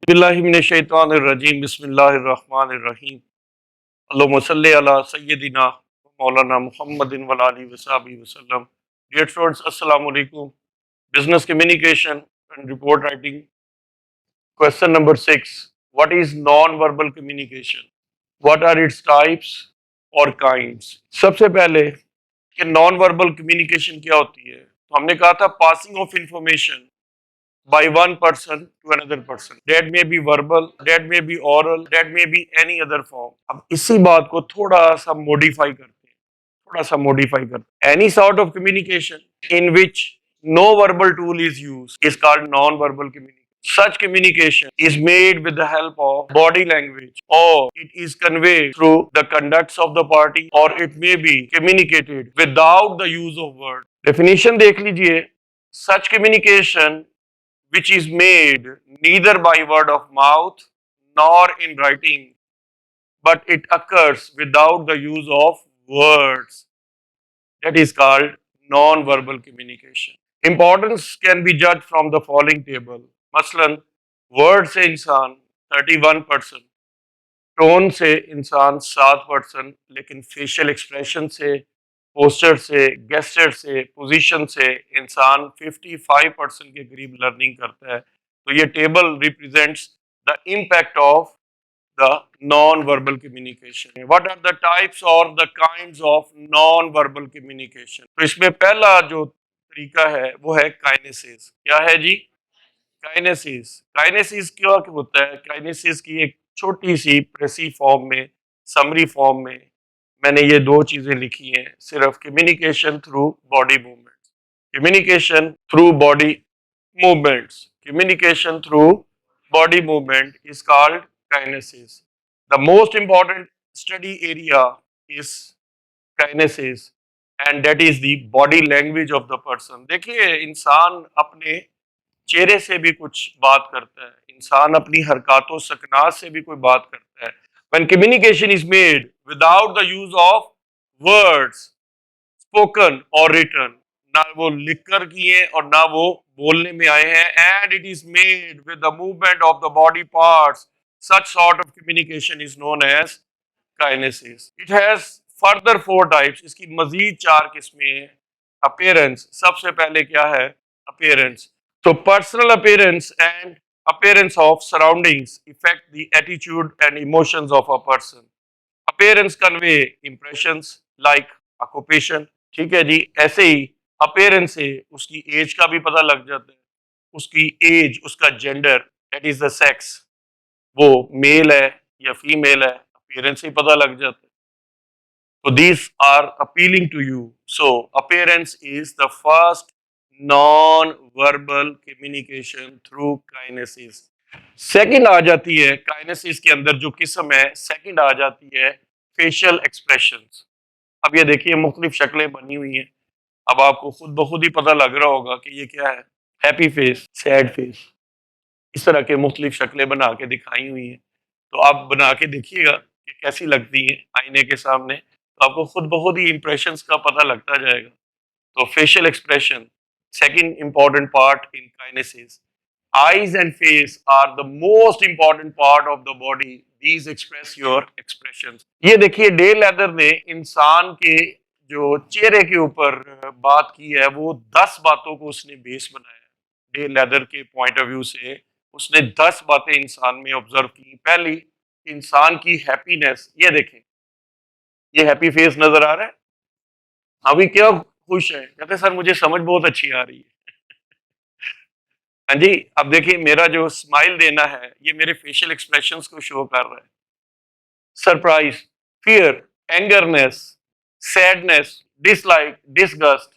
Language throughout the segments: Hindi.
बिस्मिल्लाहिमिनश्शैतानिर्रजीम बिस्मिल्लाहिर्रहमानिर्रहीम अल्लाहुम्मा सल्लि अला सय्यदिना मौलाना मुहम्मदिन व आलिहि वसहबिहि वसल्लम। डियर स्टूडेंट्स, अस्सलाम वालेकुम। Business communication and report writing, question number 6। What is non verbal communication? What are its types और काइंड्स? सबसे पहले कि नॉन वर्बल कम्युनिकेशन क्या होती है, तो हमने कहा था passing of information by one person to another person. That may be verbal, that may be oral, that may be any other form. अब इसी बात को थोड़ा सा मॉडिफाई करते हैं, थोड़ा सा मॉडिफाई करते हैं। Any sort of communication in which no verbal tool is used is called non-verbal communication. Such communication is made with the help of body language, or it is conveyed through the conducts of the party, or it may be communicated without the use of words. Definition देख लीजिए। Such communication which is made neither by word of mouth nor in writing, but it occurs without the use of words. That is called non-verbal communication. Importance can be judged from the following table. मसलन वर्ड से इंसान 31%, टोन से इंसान 7%, लेकिन फेशियल एक्सप्रेशन से, पोस्टर से, गेस्टर से, पोजीशन से इंसान 55% के करीब लर्निंग करता है। तो ये table represents the impact of the non verbal communication. What are the types और the kinds of non verbal communication? तो इसमें पहला जो तरीका है वो है काइनेसिस। क्या है जी? काइनेसिस। काइनेसिस क्या होता है? काइनेसिस की एक छोटी सी प्रेसी फॉर्म में, समरी फॉर्म में मैंने ये दो चीजें लिखी हैं सिर्फ। Communication through body movements, communication through body movements, communication through body movement is called kinesis. The most important study area is kinesis and that is the body language of the person. देखिए, इंसान अपने चेहरे से भी कुछ बात करता है, इंसान अपनी हरकतों सकनात से भी कोई बात करता है। When communication is made without the use of words, spoken or written, ना वो लिखकर किए और ना वो बोलने में आए हैं, and it is made with the movement of the body parts, such sort of communication is known as kinesis. It has further 4 types. इसकी मजीद 4 किस्में हैं। Appearance, सबसे पहले क्या है? Appearance. So personal appearance and appearance of surroundings affect the attitude and emotions of a person. Appearance convey impressions like occupation. ठीक है जी। ऐसे ही appearance से उसकी एज का भी पता लग जाता है, उसकी एज, उसका gender, that is the sex, वो मेल है या फीमेल है, अपीयरेंस से पता लग जाता है। So these are appealing to you. So appearance is the first non-verbal communication through kinesis. Second आ जाती है, काइनेसिस के अंदर जो किस्म है सेकंड आ जाती है फेशियल एक्सप्रेशंस। अब ये देखिए, मुख्तलिफ शक्लें बनी हुई हैं। अब आपको खुद ब खुद ही पता लग रहा होगा कि ये क्या है। हैप्पी फेस, सैड फेस, इस तरह के मुख्तलिफ शक्लें बना के दिखाई हुई हैं। तो आप बना के देखिएगा कि कैसी लगती हैं आईने के सामने, तो आपको खुद ब खुद ही इंप्रेशंस का पता लगता जाएगा। तो facial expression, second important part in kinesis. Eyes and face are the most important part of the body. These express your expressions. ये देखिए, डे लेदर ने इंसान के जो चेहरे के ऊपर बात की है, वो 10 बातों को उसने बेस बनाया है। डे लेदर के पॉइंट ऑफ व्यू से उसने 10 बातें इंसान में ऑब्जर्व की। पहली, इंसान की हैप्पीनेस। ये देखें, ये हैप्पी फेस नजर आ रहा है। अभी क्या खुश है, कहते सर मुझे समझ बहुत अच्छी आ रही है। हाँ जी। अब देखिए, मेरा जो स्माइल देना है ये मेरे फेशियल एक्सप्रेशंस को शो कर रहा है। Surprise, fear, angerness, sadness, dislike, disgust,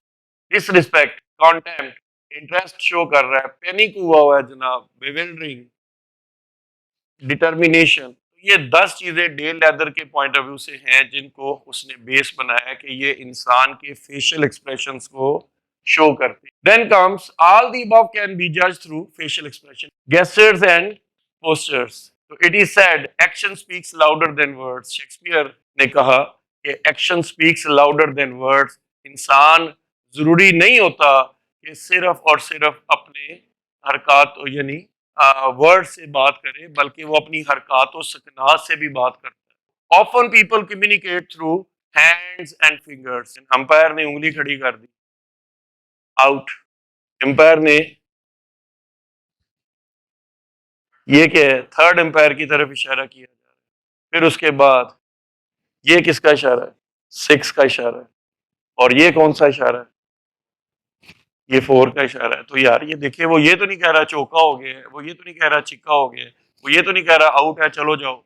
disrespect, contempt, interest show कर रहा है, पैनिक हुआ है जनाब, बेविल्डरिंग, डिटर्मिनेशन। ये 10 चीजें डे लेदर के पॉइंट ऑफ व्यू से हैं जिनको उसने बेस बनाया कि ये इंसान के फेशियल एक्सप्रेशंस को शो करते हैं। Then comes all the above can be judged through facial expression, gestures and postures. तो it is said action speaks louder than words. Shakespeare ने कहा कि action speaks louder than words. इंसान जरूरी नहीं होता कि सिर्फ और सिर्फ अपने हरकत यानी वर्ड से बात करे, बल्कि वो अपनी हरकत और सकनात से भी बात करता है। Often people communicate through hands and fingers. Umpire ने उंगली खड़ी कर दी, आउट। एम्पायर ने, ये क्या है, थर्ड एम्पायर की तरफ इशारा किया जा रहा है। फिर उसके बाद ये किसका इशारा है, सिक्स का इशारा है। और ये कौन सा इशारा है, ये फोर का इशारा है। तो यार ये देखिए, वो ये तो नहीं कह रहा चौका हो गया है, वो ये तो नहीं कह रहा छिक्का हो गया है, वो ये तो नहीं कह रहा आउट है चलो जाओ।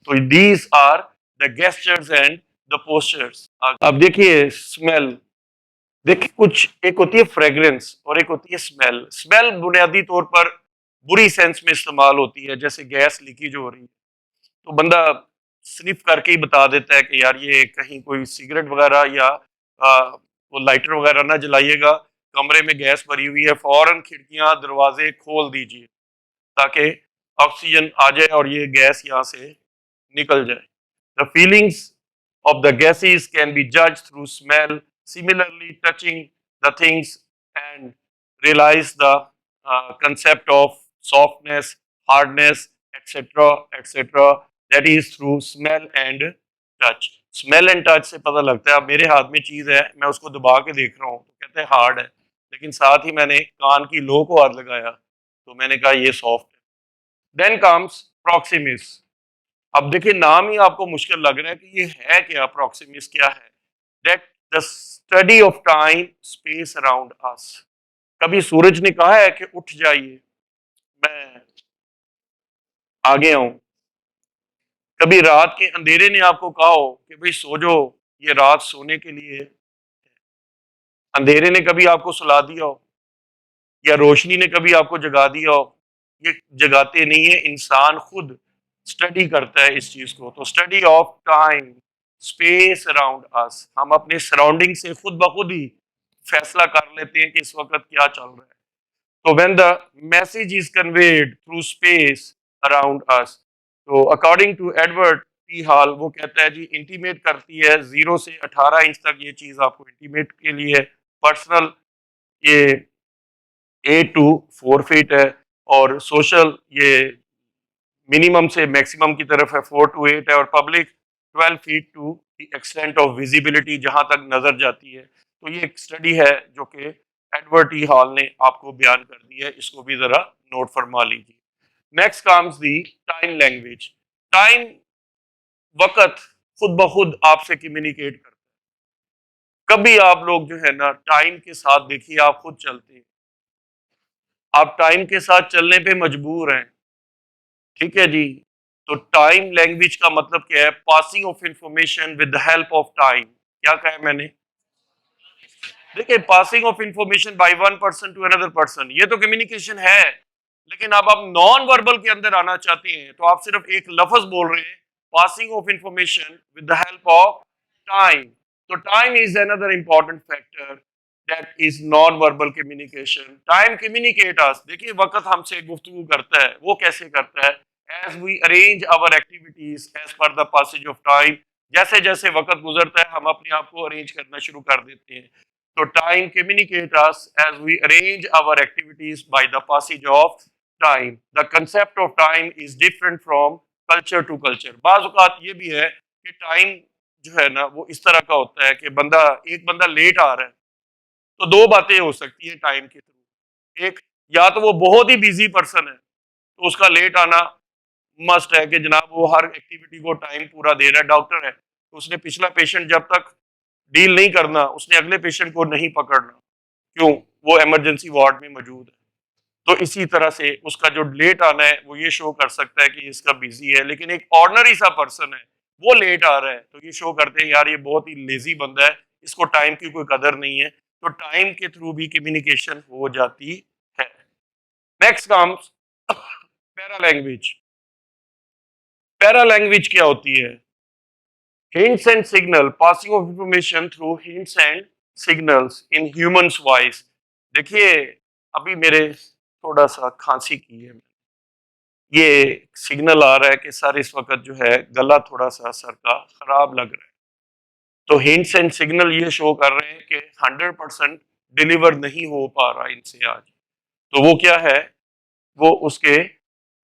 तो these are the gestures and the postures. अब देखिए स्मेल, देखिए कुछ एक होती है फ्रेग्रेंस और एक होती है स्मेल। स्मेल बुनियादी तौर पर बुरी सेंस में इस्तेमाल होती है, जैसे गैस लीकेज हो रही है तो बंदा स्निफ करके ही बता देता है कि यार ये कहीं कोई सिगरेट वगैरह या वो लाइटर वगैरह ना जलाइएगा, कमरे में गैस भरी हुई है, फौरन खिड़कियां दरवाजे खोल दीजिए ताकि ऑक्सीजन आ जाए और ये गैस यहाँ से निकल जाए। The feelings of the gases can be judged through smell. Similarly, touching the things and realize the concept of softness, hardness, etc., etc. That is through smell and touch. Smell and touch से पता लगता है। अब मेरे हाथ में चीज है, मैं उसको दबा के देख रहा हूँ तो कहते हैं हार्ड है, लेकिन साथ ही मैंने कान की लो को हाथ लगाया तो मैंने कहा ये सॉफ्ट है। Then comes proxemics. अब देखिए नाम ही आपको मुश्किल लग रहा है कि ये है क्या, प्रॉक्सिमिस क्या है। That the study of time space around अस। कभी सूरज ने कहा है कि उठ जाइए मैं आगे आऊं, कभी रात के अंधेरे ने आपको कहा हो कि भाई सो जाओ, ये रात सोने के लिए है। अंधेरे ने कभी आपको सुला दिया हो, या रोशनी ने कभी आपको जगा दिया हो। ये जगाते नहीं है, इंसान खुद स्टडी करता है इस चीज को। तो study of time space around अस, हम अपने सराउंडिंग से खुद ब खुद ही फैसला कर लेते हैं कि इस वक्त क्या चल रहा है। तो when the message is conveyed through space around us, तो according to Edward T Hall, वो कहता है जी इंटीमेट करती है 0 से 18 इंच तक, ये चीज आपको इंटीमेट के लिए पर्सनल ये 8 to 4 फीट है, और सोशल ये मिनिमम से मैक्सिमम की तरफ है 4 to 8 है, और public 12 feet to the extent of visibility, जहां तक नजर जाती है। तो ये एक स्टडी है जो कि एडवर्ड टी हॉल ने आपको बयान कर दी है, इसको भी जरा नोट फरमा लीजिए। Next comes the time language. Time, वक्त खुद ब खुद आपसे कम्युनिकेट करता है। कभी आप लोग जो है ना टाइम के साथ देखिए, आप खुद चलते हैं, आप टाइम के साथ चलने पे मजबूर हैं, ठीक है जी। तो टाइम लैंग्वेज का मतलब क्या है, passing of information with the help of time. क्या कहा है मैंने, देखिए passing of information by one person to another person, ये तो कम्युनिकेशन है। लेकिन अब आप नॉन वर्बल के अंदर आना चाहते हैं तो आप सिर्फ एक लफ्ज बोल रहे हैं, passing of information with the help of time. तो time is another important factor that is non verbal communication. Time communicate us, देखिए वक्त हमसे गुफ्तगू करता है, वो कैसे करता है, as we arrange our activities as per the passage of time. जैसे जैसे वक्त गुजरता है हम अपने आप को अरेंज करना शुरू कर देते हैं। तो time communicate us as we arrange our activities by the passage of time. The concept of time is different from culture to culture. बाज़ औक़ात ये भी है कि टाइम जो है ना वो इस तरह का होता है कि एक बंदा लेट आ रहा है तो दो बातें हो सकती है टाइम के थ्रू। एक, या तो वो बहुत ही बिजी पर्सन है तो उसका लेट आना मस्ट है कि जनाब वो हर एक्टिविटी को टाइम पूरा दे रहा है। डॉक्टर है तो उसने पिछला पेशेंट जब तक डील नहीं करना, उसने अगले पेशेंट को नहीं पकड़ना, क्यों, वो इमरजेंसी वार्ड में मौजूद है। तो इसी तरह से उसका जो लेट आना है वो ये शो कर सकता है कि इसका बिजी है। लेकिन एक ऑर्डिनरी सा पर्सन है, वो लेट आ रहा है तो ये शो करते हैं यार ये बहुत ही लेजी बंदा है, इसको टाइम की कोई कदर नहीं है। तो टाइम के थ्रू भी कम्युनिकेशन हो जाती है। Next comes para language. Para language क्या होती है, hints and signal, passing of information through hints and signals in humans voice। देखिए अभी मेरे थोड़ा सा खांसी की है, ये सिग्नल आ रहा है कि सर इस वक्त जो है गला थोड़ा सा सर का खराब लग रहा है। तो हिंट्स एंड सिग्नल ये शो कर रहे हैं कि 100% डिलीवर नहीं हो पा रहा इनसे आज। तो वो क्या है, वो उसके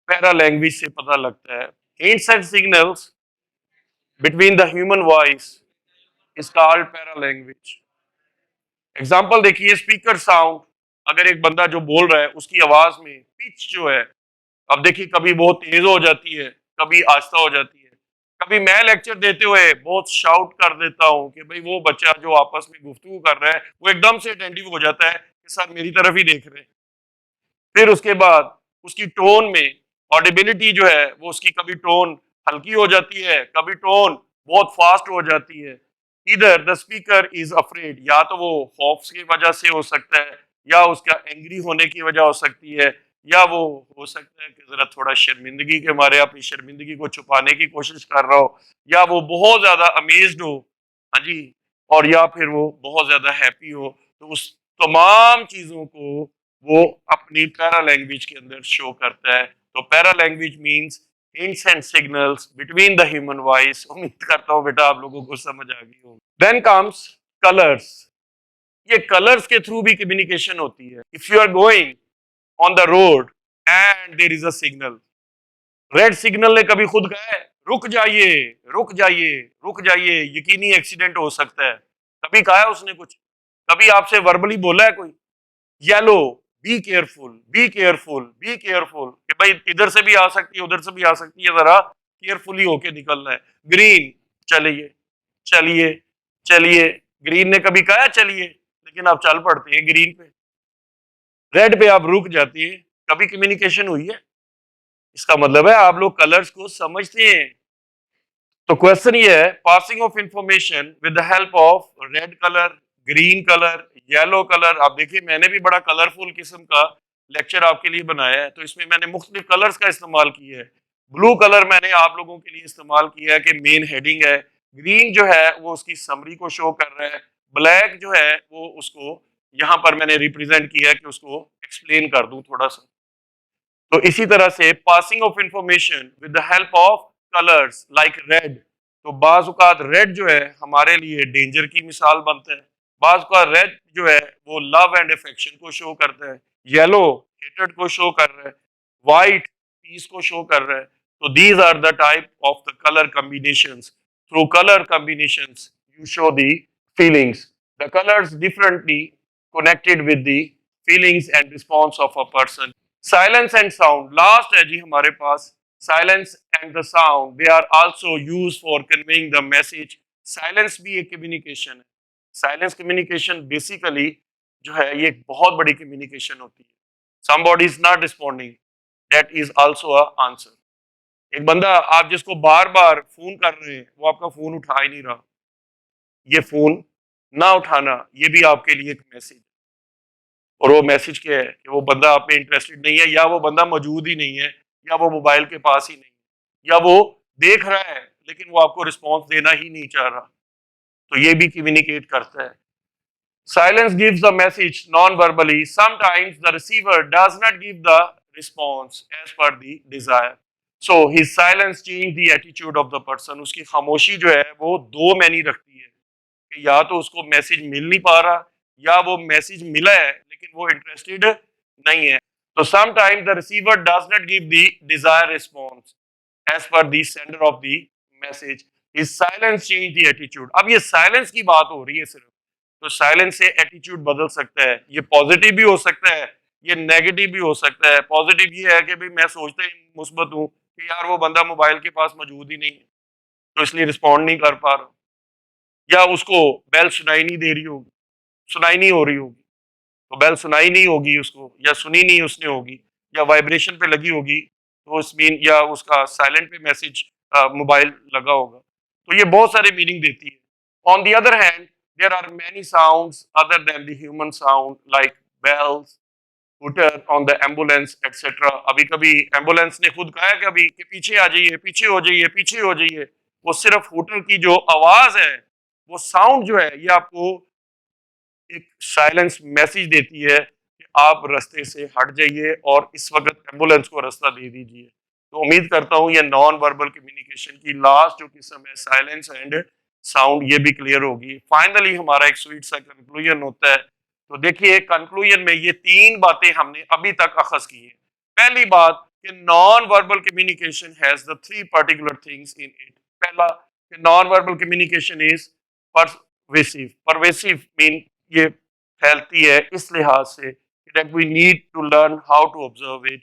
पैरा लैंग्वेज से पता लगता है। Hints and signals between the human voice is called para language. Example देखिए, स्पीकर साउंड, अगर एक बंदा जो बोल रहा है उसकी आवाज में पिच जो है, अब देखिए कभी बहुत तेज हो जाती है, कभी आहिस्ता हो जाती है। कभी मैं लेक्चर देते हुए बहुत शाउट कर देता हूँ कि भाई वो बच्चा जो आपस में गुफ्तगू कर रहा है वो एकदम से अटेंटिव हो जाता है कि सर मेरी तरफ ही देख रहे हैं। फिर उसके बाद उसकी टोन में ऑडिबिलिटी जो है वो उसकी कभी टोन हल्की हो जाती है, कभी टोन बहुत फास्ट हो जाती है। इधर द स्पीकर इज अफ्रेड, या तो वो खौफ की वजह से हो सकता है, या उसका एंग्री होने की वजह हो सकती है, या वो हो सकता है कि जरा थोड़ा शर्मिंदगी के मारे अपनी शर्मिंदगी को छुपाने की कोशिश कर रहा हो, या वो बहुत ज्यादा अमेज्ड हो, हाँ जी, और या फिर वो बहुत ज्यादा हैप्पी हो। तो उस तमाम चीजों को वो अपनी पैरा लैंग्वेज के अंदर शो करता है। तो para language means hints and signals between the human voice. उम्मीद करता हूँ बेटा आप लोगों को समझ आ गई हो। Then comes colours. ये कलर्स के थ्रू भी कम्युनिकेशन होती है। If you are going on the road and there is a signal, red signal ने कभी खुद कहा है रुक जाइए, रुक जाइए, रुक जाइए, यकीनी एक्सीडेंट हो सकता है, कभी कहा है उसने कुछ? कभी आपसे वर्बली बोला है कोई? Yellow, be careful, be careful, be careful, कि भाई इधर से भी आ सकती है उधर से भी आ सकती है, जरा केयरफुली होके निकलना है। ग्रीन, चलिए, चलिए, चलिए, ग्रीन ने कभी कहा है चलिए, लेकिन आप चल पड़ते हैं ग्रीन पे। रेड पे आप रुक जाती है, कभी कम्युनिकेशन हुई है? इसका मतलब है आप लोग कलर्स को समझते हैं। तो क्वेश्चन ये है, passing of information with the help of red colour, green colour, yellow colour. आप देखिए मैंने भी बड़ा कलरफुल किस्म का लेक्चर आपके लिए बनाया है, तो इसमें मैंने मुख्तलिफ कलर्स का इस्तेमाल किया है। ब्लू कलर मैंने आप लोगों के लिए इस्तेमाल किया है कि मेन हेडिंग है। ग्रीन जो है वो उसकी समरी को शो कर रहा है। ब्लैक जो है वो उसको यहाँ पर मैंने रिप्रेजेंट किया है कि उसको एक्सप्लेन कर दूं थोड़ा सा। तो इसी तरह से passing of information with the help of colours like red. तो बाज औकात रेड जो है हमारे लिए डेंजर की मिसाल बनता है। बाज का रेड जो है वो लव एंड अफेक्शन को शो करता है। येलो हेटेड को शो कर रहा है। व्हाइट पीस को शो कर रहा है। तो these are the type of the colour combinations. Through colour combinations you show the feelings. The colours differently connected with the feelings and response of a person. Silence and sound last है जी हमारे पास। Silence and the sound they are also used for conveying the message. Silence भी एक कम्युनिकेशन है। साइलेंस कम्युनिकेशन बेसिकली जो है ये एक बहुत बड़ी कम्युनिकेशन होती है। Somebody is not responding, that is also a answer. एक बंदा आप जिसको बार बार फोन कर रहे हैं वो आपका फोन उठा ही नहीं रहा, ये फोन ना उठाना ये भी आपके लिए एक मैसेज। और वो मैसेज क्या है कि वो बंदा आप में इंटरेस्टेड नहीं है, या वो बंदा मौजूद ही नहीं है, या वो मोबाइल के पास ही नहीं है, या वो देख रहा है लेकिन वो आपको रिस्पॉन्स देना ही नहीं चाह रहा। तो ये भी कम्युनिकेट करता है। Silence gives the message non verbally. Sometimes the receiver does not give the response as per the desire, so his silence change the attitude of the person. उसकी खामोशी जो है वो दो मैनी रखती है कि या तो उसको मैसेज मिल नहीं पा रहा, या वो मैसेज मिला है लेकिन वो इंटरेस्टेड नहीं है। तो sometimes the receiver does not give the desire response as per the sender of the message. His silence change the attitude. अब ये साइलेंस की बात हो रही है सिर्फ, तो साइलेंस से एटीट्यूड बदल सकता है। ये पॉजिटिव भी हो सकता है, ये नेगेटिव भी हो सकता है। पॉजिटिव ये है कि भाई मैं सोचता ही मुस्बत हूँ कि यार वो बंदा मोबाइल के पास मौजूद ही नहीं है तो इसलिए रिस्पॉन्ड नहीं कर पा रहा, या उसको बेल सुनाई नहीं दे रही होगी, सुनाई नहीं हो रही होगी, तो बेल सुनाई नहीं होगी उसको, या सुनी नहीं उसने होगी, या वाइब्रेशन पे लगी होगी, तो उस मीन या उसका साइलेंट पे मैसेज मोबाइल लगा होगा। तो ये बहुत सारे मीनिंग देती है। On the other hand there are many sounds other than the human sound like bells, hooter on the ambulance etcetera. अभी कभी एम्बुलेंस ने खुद कहा है कि अभी कि पीछे आ जाइए, पीछे हो जाइए, पीछे हो जाइए। वो सिर्फ हूटर की जो आवाज है, वो साउंड जो है, ये आपको एक साइलेंस मैसेज देती है कि आप रास्ते से हट जाइए और इस वक्त एम्बुलेंस को रास्ता दे दीजिए। तो उम्मीद करता हूँ ये नॉन वर्बल कम्युनिकेशन की लास्ट जो किस्म है साइलेंस एंड साउंड, ये भी क्लियर होगी। फाइनली हमारा एक स्वीट सा कंक्लूजन होता है। तो देखिए कंक्लूजन में ये तीन बातें हमने अभी तक अखज की हैं। पहली बात कि non verbal communication has the three particular things in it. पहला कि non verbal communication is pervasive. Pervasive mean ये फैलती है इस लिहाज से that we need to learn how to observe it.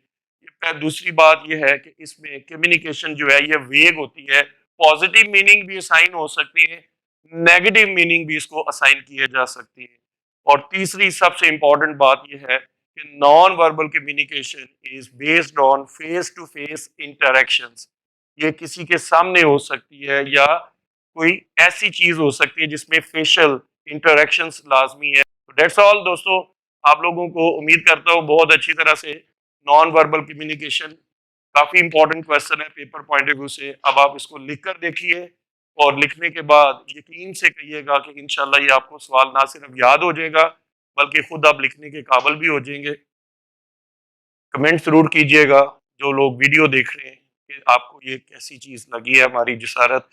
दूसरी बात यह है कि इसमें कम्युनिकेशन जो है ये वेग होती है। पॉजिटिव मीनिंग भी असाइन हो सकती है, नेगेटिव मीनिंग भी इसको असाइन किए जा सकती है। और तीसरी सबसे इंपॉर्टेंट बात यह है कि non verbal communication is based on face to face interactions. ये किसी के सामने हो सकती है या कोई ऐसी चीज हो सकती है जिसमें फेशियल इंटरेक्शंस लाजमी है। दैट्स ऑल दोस्तों, आप लोगों को उम्मीद करता हूँ बहुत अच्छी तरह से नॉन वर्बल कम्युनिकेशन काफी इंपॉर्टेंट क्वेश्चन है पेपर पॉइंट ऑफ व्यू से। अब आप इसको लिख कर देखिए और लिखने के बाद यकीन से कहिएगा कि इंशाल्लाह ये आपको सवाल ना सिर्फ याद हो जाएगा बल्कि खुद आप लिखने के काबिल भी हो जाएंगे। कमेंट जरूर कीजिएगा जो लोग वीडियो देख रहे हैं कि आपको ये कैसी चीज़ लगी है हमारी जिसारत।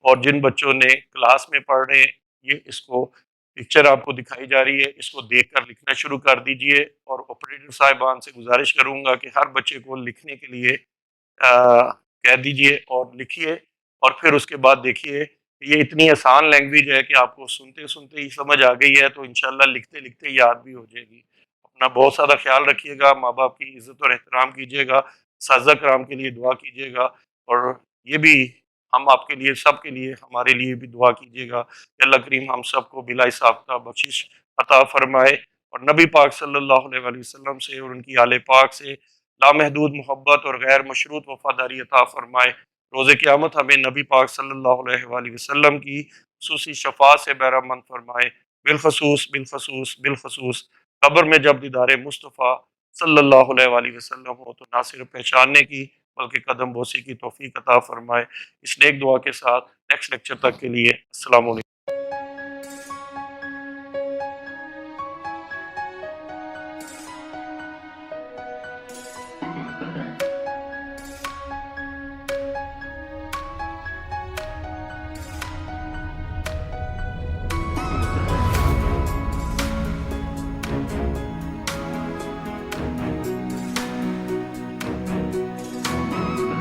और जिन बच्चों ने क्लास में पढ़ रहे हैं ये इसको पिक्चर आपको दिखाई जा रही है, इसको देखकर लिखना शुरू कर दीजिए। और ऑपरेटर साहिबान से गुजारिश करूंगा कि हर बच्चे को लिखने के लिए कह दीजिए और लिखिए। और फिर उसके बाद देखिए ये इतनी आसान लैंग्वेज है कि आपको सुनते सुनते ही समझ आ गई है तो इंशाल्लाह लिखते लिखते याद भी हो जाएगी। अपना बहुत सारा ख्याल रखिएगा, माँ बाप की इज्जत और एहतराम कीजिएगा, साजा कराम के लिए दुआ कीजिएगा। और ये भी हम आपके लिए सबके लिए हमारे लिए भी दुआ कीजिएगा कि अल्लाह करीम हम सबको बिला हिसाब का बख्शिश अता फरमाए और नबी पाक सल्लल्लाहु अलैहि वसल्लम से और उनकी आले पाक से लामहदूद मोहब्बत और गैर मशरूत वफादारी अता फरमाए। रोज़े क़यामत हमें नबी पाक सल्लल्लाहु अलैहि वसल्लम की खुसूसी शफात से बहरामंद फरमाए। बिलखसूस बिलखसूस बिलखसूस कब्र में जब दीदार मुस्तफ़ा सल्लल्लाहु अलैहि वसल्लम हो तो ना सिर्फ पहचानने की बल्कि कदम बोसी की तौफीक अता फरमाए। इस नेक दुआ के साथ नेक्स्ट लेक्चर तक के लिए अस्सलाम वालेकुम।